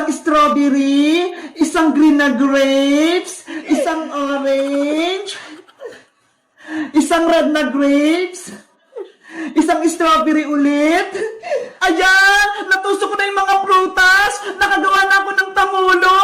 isang strawberry, isang green na grapes, isang orange, isang red na grapes, isang strawberry ulit. Ayan! Natusok ko na yung mga prutas! Nakagawa na ako ng tamulo!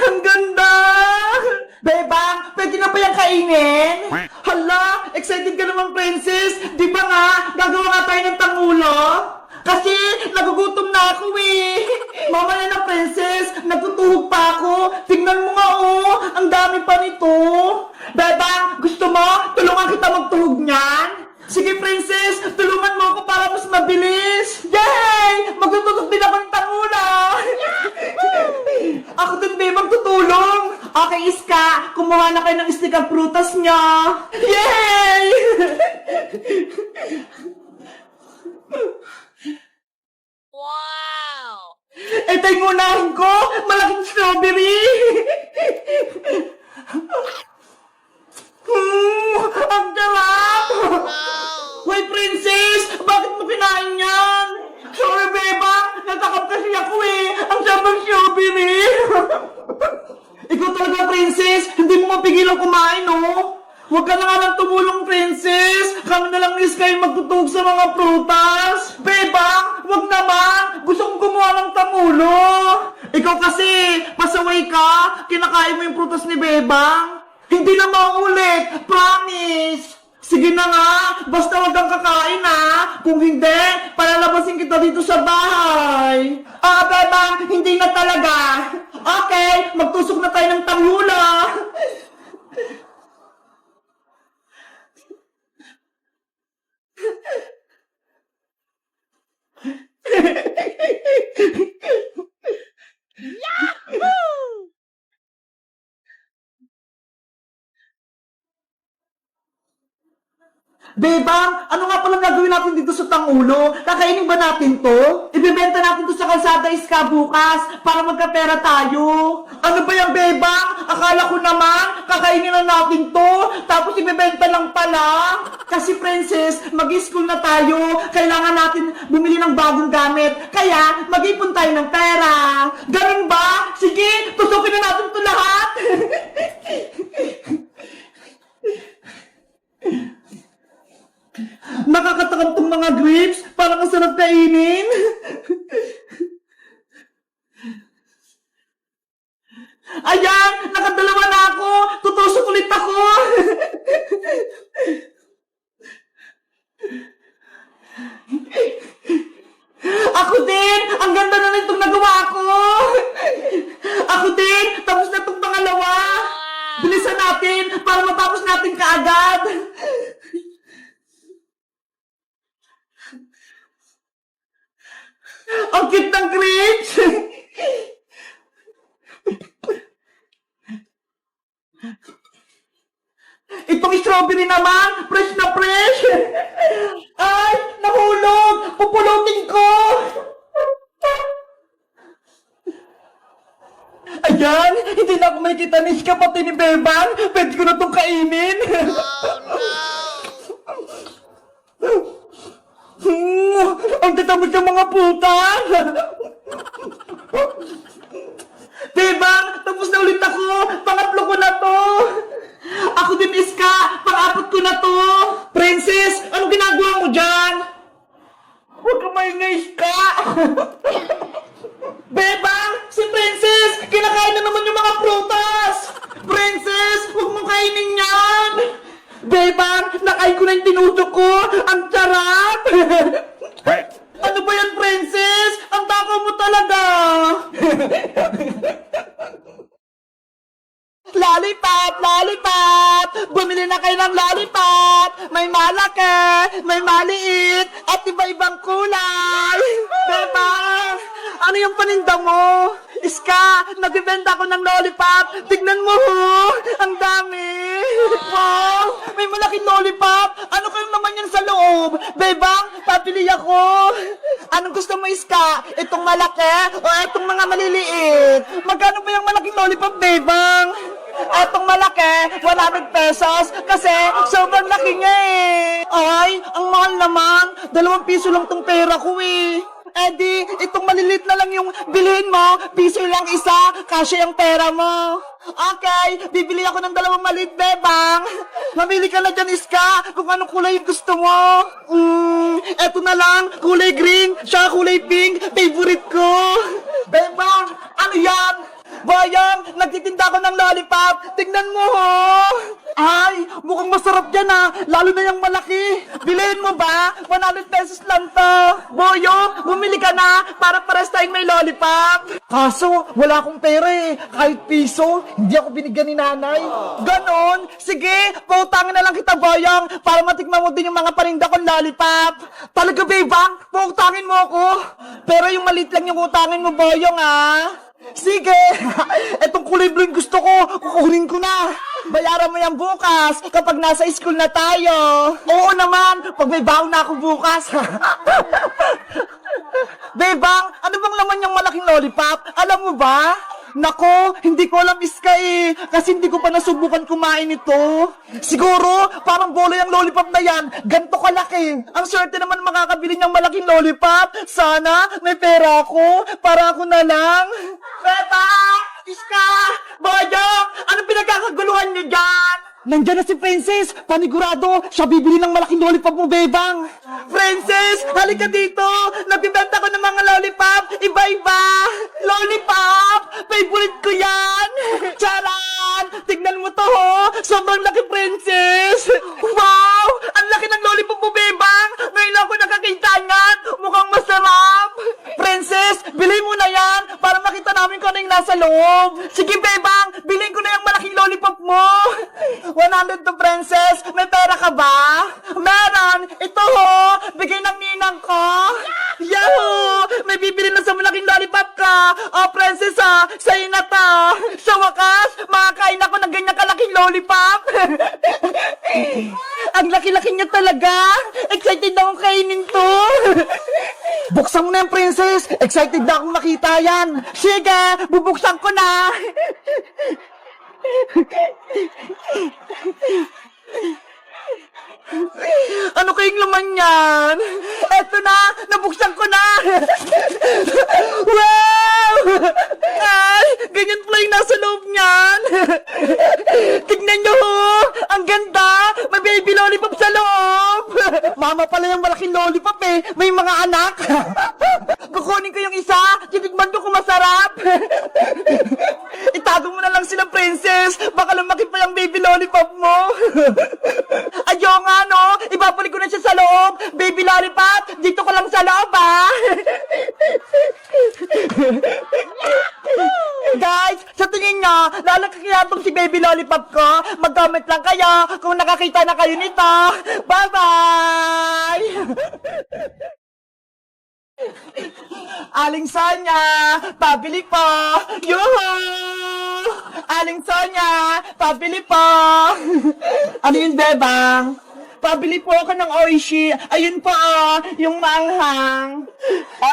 Ang ganda! Bebang, pwede na ba yung kainin? Hala! Excited ka naman, princess! Di ba nga, gagawa nga tayo ng tangulo? Kasi, nagugutom na ako eh! Mamaya na, princess! Nagtutuhog pa ako! Tingnan mo nga oh! Ang dami pa nito! Bebang, gusto mo? Tulungan kita magtuhog niyan? Sige, princess! Tulungan mo ako para mas mabilis! Yay! Magtutulog din ako ng tangula! Ako din, babe, magtutulong! Okay, Iska! Kumuha na kayo ng stick ang prutas niya! Yay! Wow! Ito yung unahin ko! Malaking strawberry! Ang sarap! Hoy, princess! Bakit mo kinain yan? Sorry, beba! Natakap kasi ako eh! Ang sarap ng strawberry! Ikaw talaga, princess! Hindi mo mapigilan kumain, no? Huwag ka na nga lang tumulong, princess! Kami na lang ni Sky magtutug sa mga prutas! Beba! Huwag naman! Gusto kong gumawa ng tamulo! Ikaw kasi! Pasaway ka! Kinakain mo yung prutas ni Bebang! Hindi na maulit! Promise! Sige na nga! Basta wag kang kakain ha! Kung hindi, palalabasin kita dito sa bahay! Ah, Bebang! Hindi na talaga! Okay! Magtusok na tayo ng tanghula! Bebang, ano nga palang gagawin natin dito sa tangulo? Kakainin ba natin to? Ibebenta natin to sa kalsada Iska bukas para magkapera tayo. Ano ba yan, Bebang? Akala ko naman, kakainin na natin to, tapos ibebenta lang pala. Kasi princess, mag-school na tayo, kailangan natin bumili ng bagong gamit, kaya mag-ipon tayo ng pera. Ganun ba? Sige, tusukin na natin to lahat. Nakakatakam tong mga grapes, parang ang sarap kainin. Ayan, nakadalawa na ako. Tutusok ulit ako. Ako din, ang ganda na nitong nagawa ko. Ako din, tapos na itong pangalawa. Bilisan natin para matapos natin kaagad. Ang cute ng grapes! Itong strawberry naman, fresh na fresh! Ay, nahulog! Pupulutin ko! Ayan, hindi na ako makikita ni Iska pati ni Bebang. Pwede ko na itong kainin. Ang tatamad ng mga puta! Bebang, tapos na ulit ako! Pangatlo ko na to! Ako din, Iska! Pang-apat ko na to! Princess, anong ginagawa mo dyan? Huwag ka maingay, Iska! Bebang, si Princess! Kinakain na naman yung mga prutas! Princess, huwag mo kainin yan! Bebang, nakain ko na yung tinutok ko! Ang sarap! Ano ba yan, princess? Ang takaw mo talaga! Lollipop! Lollipop! Bumili na kayo ng lollipop! May malaki, may maliit, at iba-ibang kulay! Bebang! Ano yung paninda mo? Iska, nagbibenta ako ng lollipop! Tignan mo ho! Ang dami! Wow! May malaking lollipop! Ano kayong naman yan sa loob? Bebang, papili ako! Anong gusto mo, Iska? Itong malaki o itong mga maliliit? Magkano ba yung malaking lollipop, Bebang? Etong malaki, 100 pesos kasi sobrang laki niya eh. Ay, ang mahal naman. 2 piso lang tong pera ko eh. Edi, itong malilit na lang yung bilhin mo. Piso lang isa, kasya yung pera mo. Okay, bibili ako ng 2 maliit, bebang. Mamili ka na dyan, Iska, kung anong kulay yung gusto mo. Eto na lang, kulay green, siya kulay pink, favorite ko. Bebang, ano yan? Bayang, nagtitinda ko ng lollipop. Tignan mo, ho. Ay, mukhang masarap yan, ha. Lalo na yung malaki. Bilhin mo ba? 100 pesos lang to. Boyo, bumili ka na para pares tayong may lollipop. Kaso, wala akong pera eh. Kahit piso, hindi ako binigyan ni nanay. Ganon? Sige, pautangin na lang kita, Boyong, para matikman mo din yung mga parinda kong lollipop. Talaga, bebang? Pautangin mo ako. Pero yung maliit lang yung utangin mo, Boyong, ha. Sige! Etong kulay blue yung gusto ko, kukunin ko na. Bayaran mo yan bukas, kapag nasa school na tayo. Oo naman, pag may baon na ako bukas. Bebang, ano bang laman yung malaking lollipop? Alam mo ba? Nako, hindi ko alam, Iska eh. Kasi hindi ko pa nasubukan kumain ito. Siguro, parang bola yung lollipop na yan. Ganto kalaki. Ang swerte naman makakabili ng malaking lollipop. Sana, may pera ako. Para ako na lang. Beba! Iska! Boyong! Anong pinagkakaguluhan niyo dyan? Nandiyan na si Princess! Panigurado, siya bibili ng malaking lollipop mo, Bebang! Princess! Halika dito! Nabibenta ko ng mga lollipop! Iba-iba! Lollipop! Favorite ko yan! Charan! Tignan mo to, ho! Sobrang laki, Princess! Wow! Ang laki ng lollipop mo, Bebang! Ngayon ako nakakita niyan! Mukhang masarap! Princess! Bilhin mo na yan! Para makita namin kung ano yung nasa loob! Sige, Bebang! Bilhin ko na yung malaking lollipop mo! 100 to, Princess! May pera ka ba? Meron! Ito, ho! Bigay ng ninang ko! Yahoo! May bibili na sa malaking lollipop ka! Oh, Princess, ha! Sa'yo na to! Sa wakas, makakain ako ng ganyan kalaking lollipop! Ang laki-laki niya talaga! Excited na akong kainin to! Buksan mo na yan, Princess! Excited na akong makita yan! Sige! Bubuksan ko na! Ano kayong laman yan? Eto na! Nabuksan ko na! Wow! Ay! Ganyan pala yung nasa loob niyan! Tignan nyo, ho! Ang ganda! May baby lollipop sa loob! Mama pala yung malaking lollipop eh! May mga anak! Kukunin ko yung isa! Titigman ko kung masarap! Itago mo na lang sila, Princess! Baka lumaki pa yung baby lollipop mo! Ayaw nga, no? Ibabalik ko na siya sa loob! Baby lollipop! Dito ko lang sa loob, ha? Guys, sa tingin nyo, lalaki kaya itong si baby lollipop ko? Mag-comment lang kayo kung nakakita na kayo nito! Bye-bye! Aling Sonya, pabili po! Yuhu! Aling Sonya, pabili po! Ano yun, Bebang? Pabili po ako ng Oishi. Ayun po, yung maanghang.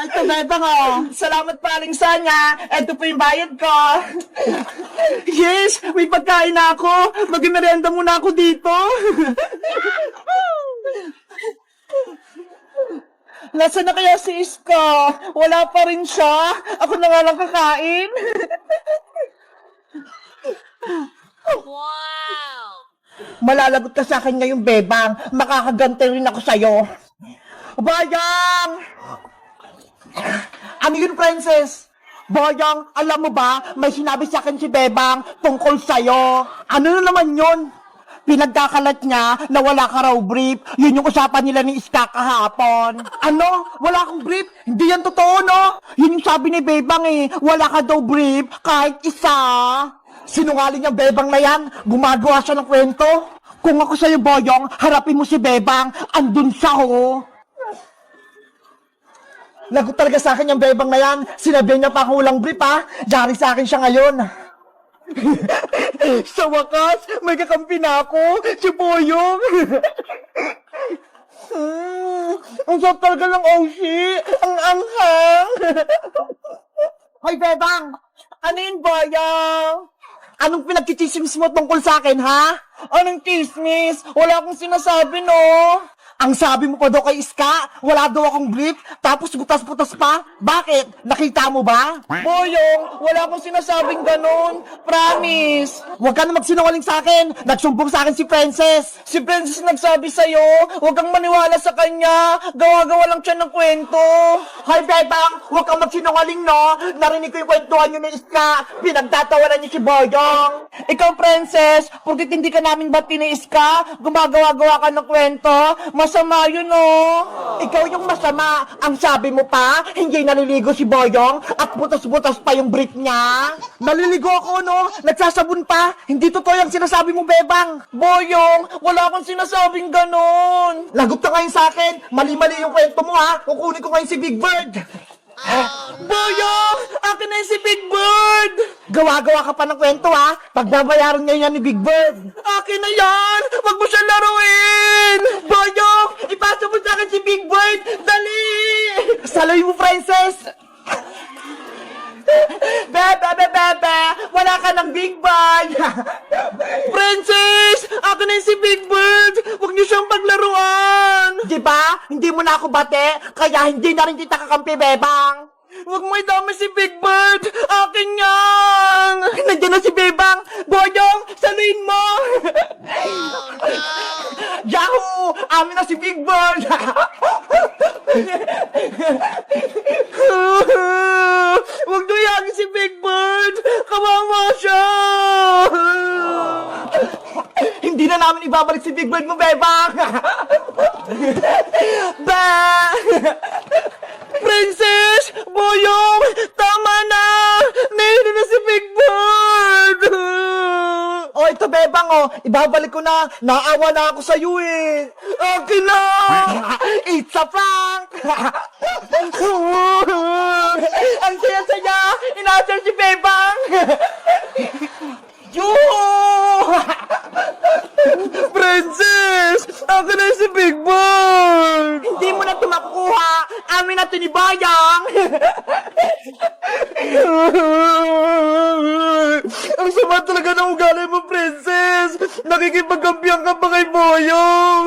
Ito, Bebang, Salamat pa, Aling Sonya. Ito po yung bayad ko. Yes, may pagkain na ako. Mag-merienda muna ako dito. Nasaan na kaya si Iska? Wala pa rin siya. Ako na nga lang kakain. Wow! Malalagot ka sa akin ngayon, Bebang. Makakagante rin ako sa'yo. Bayang! Ano yun, Princess? Bayang, alam mo ba, may sinabi sa akin si Bebang tungkol sa'yo. Ano na naman yun? Pinagkakalat niya na wala ka raw brief. Yun yung usapan nila ni Iska kahapon. Ano? Wala akong brief? Hindi yan totoo, no? Yun yung sabi ni Bebang eh. Wala ka daw brief kahit isa. Sinungaling yung Bebang na yan. Gumagawa siya ng kwento. Kung ako sa'yo, Boyong, harapin mo si Bebang. Andun siya, ho. Lagot talaga sa akin yung Bebang na yan. Sinabi niya pa ako walang brief, ha? Jari sa akin siya ngayon. Sa wakas, may kakampi na ako, si Boyong. Ang sarap talaga ng Oshi. Ang anghang. Hoy, Bebang. Ano yun, Boyong? Anong pinagkichismis mo tungkol sa akin, ha? Anong chismis? Wala akong sinasabi, no? Ang sabi mo pa daw kay Iska, wala daw akong brief, tapos butas-butas pa. Bakit? Nakita mo ba? Boyong, wala akong sinasabing ganun. Promise. Huwag ka na magsinungaling sa akin. Nagsumbong sa akin si Princess. Si Princess nagsabi sa'yo, huwag kang maniwala sa kanya. Gawa-gawa lang siya ng kwento. Hoy, Bebang, huwag kang magsinungaling, no? Narinig ko yung kwentuhan niyo ni Iska. Pinagtatawanan niyo si Boyong. Ikaw, Princess, porkit hindi ka namin ba't tiniis ka, gumagawa-gawa ka ng kwento, masama yun, oh. Ikaw yung masama. Ang sabi mo pa, hindi naliligo si Boyong at butas-butas pa yung brief niya. Naliligo ako, no? Nagsasabon pa. Hindi totoo yung sinasabi mo, Bebang. Boyong, wala akong sinasabing ganon. Lagot ka ngayon sa akin. Mali-mali yung kwento mo, ha? Kukunin ko ngayon si Big Bird. Boyong, akin na yung si Big Bird. Gawa-gawa ka pa ng kwento, ha? Pagbabayaran ngayon yan ni Big Bird. Akin na yan. Wag mo siya laruin. Boyong, ipasa mo sa akin si Big Bird. Dali! Saloy mo, Princess. Bebe, wala ka ng Big Bird. Princess, akin na yung si Big Bird. Wag niyo siyang paglaruan. Di ba? Hindi mo na ako bate, kaya hindi na rin kita kakampi, Bebang. Wag mo idamay si Big Bird. Akin yan. Nandiyan na si Bebang. Boyong, saluin mo. Yahoo! Amin na si Big Bird. Wag niyo yagin si Big Bird. Kawawa siya. Hindi na namin ibabalik si Big Bird mo, Bebang. Ba! Princess! Boyong! Tama na! Nahilo na si Big Bird! Oh, ito, Bebang, oh. Ibabalik ko na. Naawa na ako sa'yo, eh. Akin na! It's a prank! Ang saya-saya! Inasal si Bebang! Princess! Akin na si Big Bird! Hindi mo na ito makukuha. Amin na ito ni Bayang. Ang sama talaga ng ugali mo, Princess! Nakikipagkampiyan ka pa kay Boyong!